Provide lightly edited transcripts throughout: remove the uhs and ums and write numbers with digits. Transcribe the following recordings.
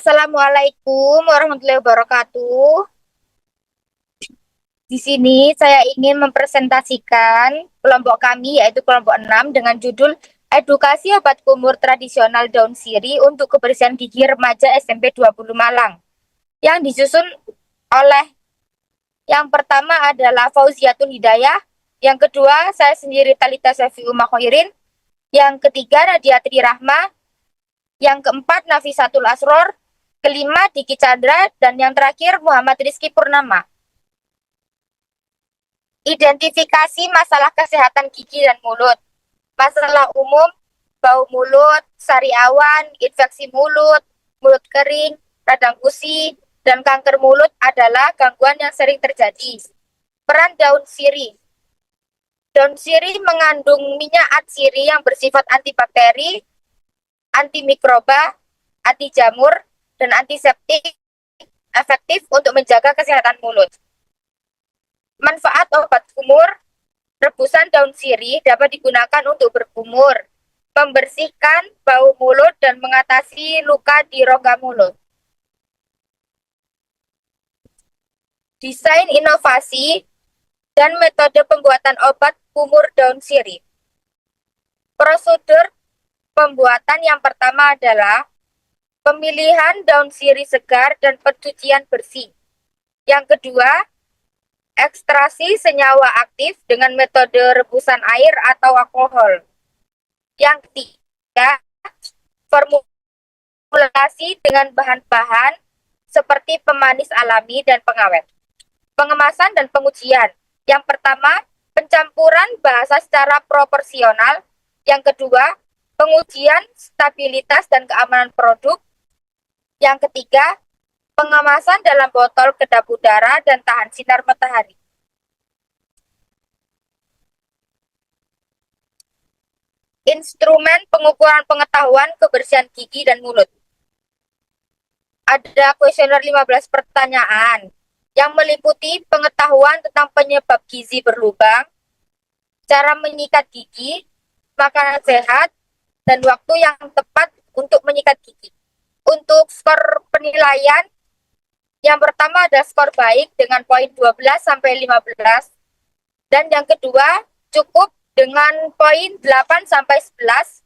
Assalamualaikum warahmatullahi wabarakatuh. Di sini saya ingin mempresentasikan kelompok kami yaitu kelompok 6 dengan judul Edukasi Obat Kumur Tradisional Daun Siri untuk Kebersihan Gigi Remaja SMP 20 Malang. Yang disusun oleh yang pertama adalah Fauziatul Hidayah, yang kedua saya sendiri Talita Syafi'u Makhoirin, yang ketiga Nadia Tri Rahma, yang keempat Nafisatul Asror, kelima Diki Chandra, dan yang terakhir Muhammad Rizky Purnama. Identifikasi masalah kesehatan gigi dan mulut. Masalah umum, bau mulut, sariawan, infeksi mulut, mulut kering, radang gusi, dan kanker mulut adalah gangguan yang sering terjadi. Peran daun sirih. Daun sirih mengandung minyak atsiri yang bersifat antibakteri, antimikroba, anti jamur, dan antiseptik efektif untuk menjaga kesehatan mulut. Manfaat obat kumur. Rebusan daun sirih dapat digunakan untuk berkumur, membersihkan bau mulut, dan mengatasi luka di rongga mulut. Desain inovasi dan metode pembuatan obat kumur daun sirih. Prosedur pembuatan yang pertama adalah pemilihan daun sirih segar dan pencucian bersih. Yang kedua, ekstraksi senyawa aktif dengan metode rebusan air atau alkohol. Yang ketiga, formulasi dengan bahan-bahan seperti pemanis alami dan pengawet. Pengemasan dan pengujian. Yang pertama, pencampuran bahasa secara proporsional. Yang kedua, pengujian stabilitas dan keamanan produk. Yang ketiga, pengemasan dalam botol kedap udara dan tahan sinar matahari. Instrumen pengukuran pengetahuan kebersihan gigi dan mulut. Ada kuesioner 15 pertanyaan yang meliputi pengetahuan tentang penyebab gizi berlubang, cara menyikat gigi, makanan sehat, dan waktu yang tepat untuk menyikat gigi. Untuk skor penilaian, yang pertama ada skor baik dengan poin 12 sampai 15, dan yang kedua cukup dengan poin 8 sampai 11,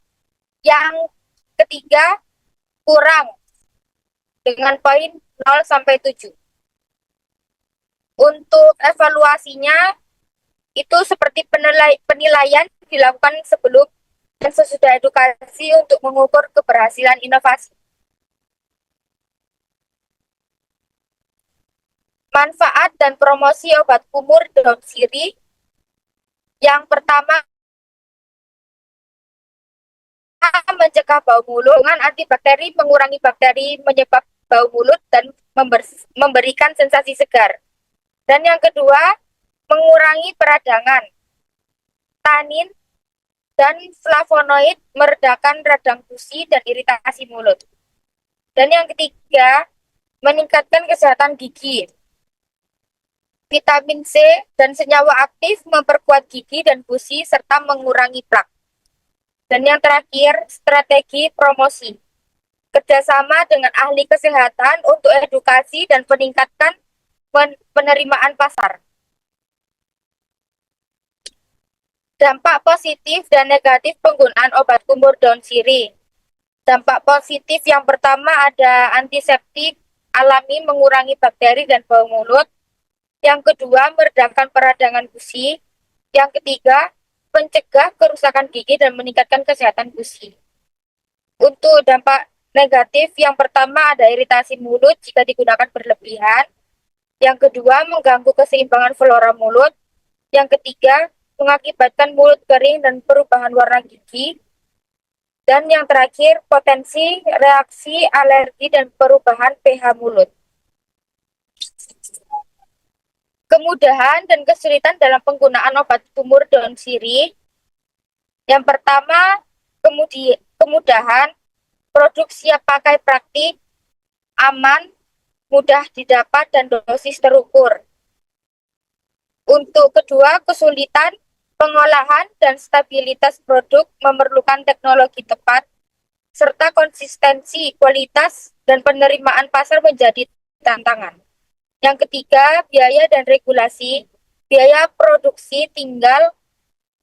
yang ketiga kurang dengan poin 0 sampai 7. Untuk evaluasinya itu seperti penilaian dilakukan sebelum dan sesudah edukasi untuk mengukur keberhasilan inovasi. Manfaat dan promosi obat kumur daun sirih. Yang pertama, mencegah bau mulut dengan antibakteri, mengurangi bakteri menyebab bau mulut, dan memberikan sensasi segar. Dan yang kedua, mengurangi peradangan. Tanin dan flavonoid meredakan radang gusi dan iritasi mulut. Dan yang ketiga, meningkatkan kesehatan gigi. Vitamin C dan senyawa aktif memperkuat gigi dan gusi serta mengurangi plak. Dan yang terakhir, strategi promosi. Kerjasama dengan ahli kesehatan untuk edukasi dan meningkatkan penerimaan pasar. Dampak positif dan negatif penggunaan obat kumur daun sirih. Dampak positif yang pertama ada antiseptik alami mengurangi bakteri dan bau mulut. Yang kedua, meredakan peradangan gusi. Yang ketiga, mencegah kerusakan gigi dan meningkatkan kesehatan gusi. Untuk dampak negatif, yang pertama ada iritasi mulut jika digunakan berlebihan. Yang kedua, mengganggu keseimbangan flora mulut. Yang ketiga, mengakibatkan mulut kering dan perubahan warna gigi. Dan yang terakhir, potensi reaksi alergi dan perubahan pH mulut. Kemudahan dan kesulitan dalam penggunaan obat kumur daun sirih. Yang pertama, kemudahan, produk siap pakai praktik, aman, mudah didapat, dan dosis terukur. Untuk kedua, kesulitan, pengolahan dan stabilitas produk memerlukan teknologi tepat, serta konsistensi, kualitas, dan penerimaan pasar menjadi tantangan. Yang ketiga, biaya dan regulasi. Biaya produksi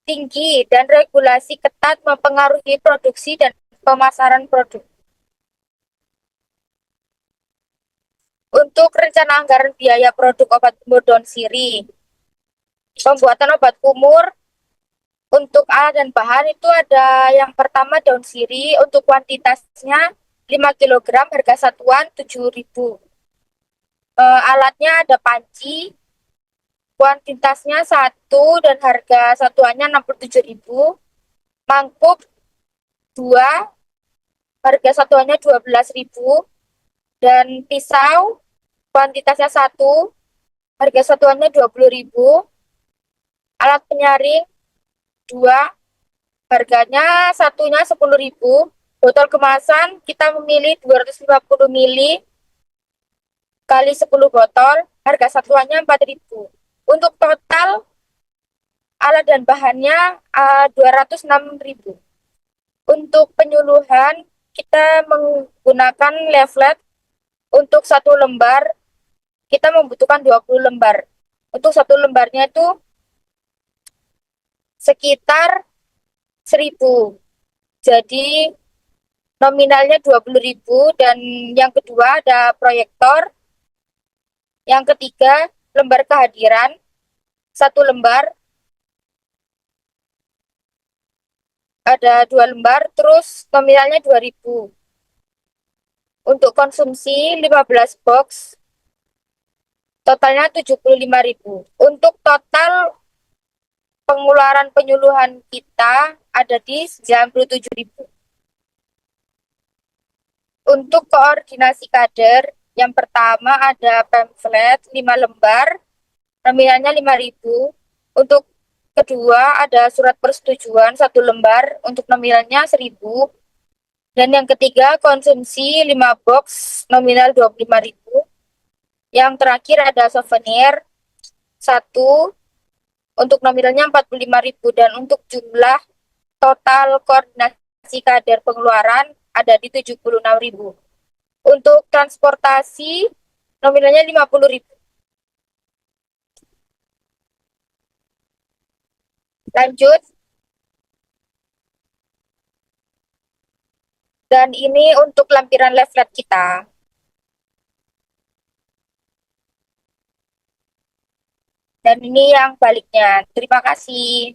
tinggi dan regulasi ketat mempengaruhi produksi dan pemasaran produk. Untuk rencana anggaran biaya produk obat kumur daun sirih, pembuatan obat kumur untuk alat dan bahan itu ada yang pertama daun sirih untuk kuantitasnya 5 kg harga satuan 7.000. Alatnya ada panci, kuantitasnya satu dan harga satuannya 67.000. Mangkuk 2, harga satuannya 12.000. Dan pisau, kuantitasnya satu, harga satuannya 20.000. Alat penyaring 2, harganya satunya 10.000. Botol kemasan kita memilih 250 mili kali 10 botol, harga satuannya 4.000. Untuk total alat dan bahannya 206.000. Untuk penyuluhan kita menggunakan leaflet. Untuk satu lembar kita membutuhkan 20 lembar. Untuk satu lembarnya itu sekitar 1.000. Jadi nominalnya 20.000. Dan yang kedua ada proyektor. Yang ketiga lembar kehadiran, satu lembar, ada 2 lembar, terus nominalnya 2.000. Untuk konsumsi 15 box, totalnya 75.000. Untuk total pengeluaran penyuluhan kita ada di 97.000. Untuk koordinasi kader, yang pertama ada pamflet 5 lembar, nominalnya 5.000. Untuk kedua ada surat persetujuan 1 lembar untuk nominalnya 1.000. Dan yang ketiga konsumsi 5 box nominal 25.000. Yang terakhir ada souvenir 1 untuk nominalnya 45.000. Dan untuk jumlah total koordinasi kader pengeluaran ada di 76.000. Untuk transportasi nominalnya 50.000. Lanjut. Dan ini untuk lampiran leaflet kita. Dan ini yang baliknya. Terima kasih.